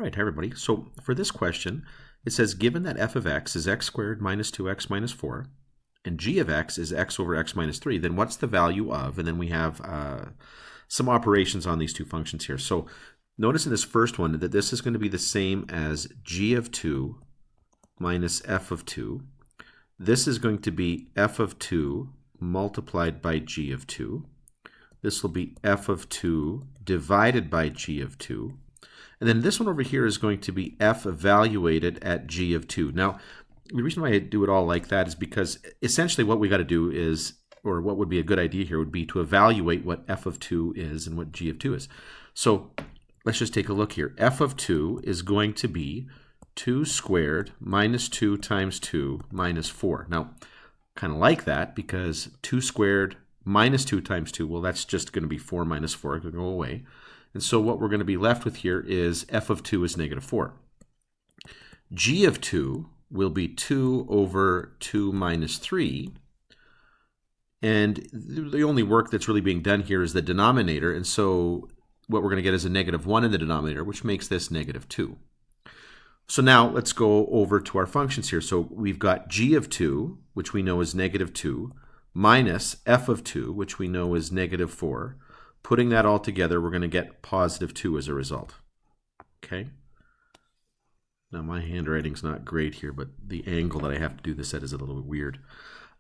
right, hi everybody. So for this question, it says given that f of x is x squared minus 2x minus 4, and g of x is x over x minus 3, then what's the value of? And then we have some operations on these two functions here. So notice in this first one that this is going to be the same as g of 2 minus f of 2. This is going to be f of 2 multiplied by g of 2. This will be f of 2 divided by g of 2. And then this one over here is going to be f evaluated at g of 2. Now, the reason why I do it all like that is because essentially what we got to do is, or what would be a good idea here would be to evaluate what f of 2 is and what g of 2 is. So let's just take a look here. F of 2 is going to be 2 squared minus 2 times 2 minus 4. Now, kind of like that because 2 squared minus 2 times 2, well, that's just going to be 4 minus 4. It can go away. And so what we're going to be left with here is f of 2 is negative 4. G of 2 will be 2 over 2 minus 3. And the only work that's really being done here is the denominator. And so what we're going to get is a negative 1 in the denominator, which makes this negative 2. So now let's go over to our functions here. So we've got g of 2, which we know is negative 2, minus f of 2, which we know is negative 4. Putting that all together, we're going to get positive 2 as a result. Okay? Now, my handwriting's not great here, but the angle that I have to do this at is a little bit weird.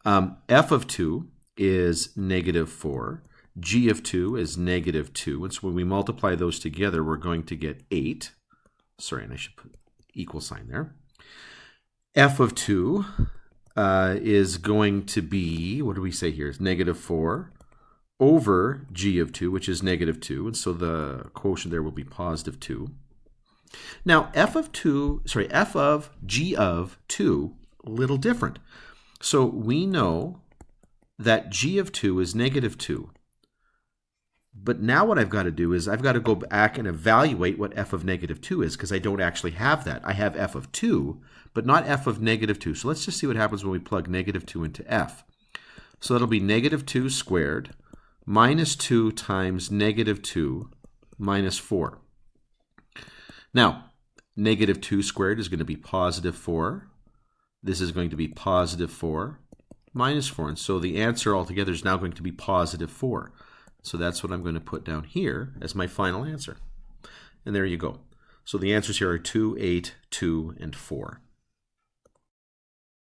F of 2 is negative 4. G of 2 is negative 2. And so when we multiply those together, we're going to get 8. Sorry, and I should put equal sign there. F of 2 is going to be, what do we say here? It's negative 4 over g of 2, which is negative 2. And so the quotient there will be positive 2. Now, f of g of 2, a little different. So we know that g of 2 is negative 2. But now what I've got to do is I've got to go back and evaluate what f of negative 2 is because I don't actually have that. I have f of 2, but not f of negative 2. So let's just see what happens when we plug negative 2 into f. So that'll be negative 2 squared minus 2 times negative 2 minus 4. Now, negative 2 squared is going to be positive 4. This is going to be positive 4 minus 4. And so the answer altogether is now going to be positive 4. So that's what I'm going to put down here as my final answer. And there you go. So the answers here are 2, 8, 2, and 4.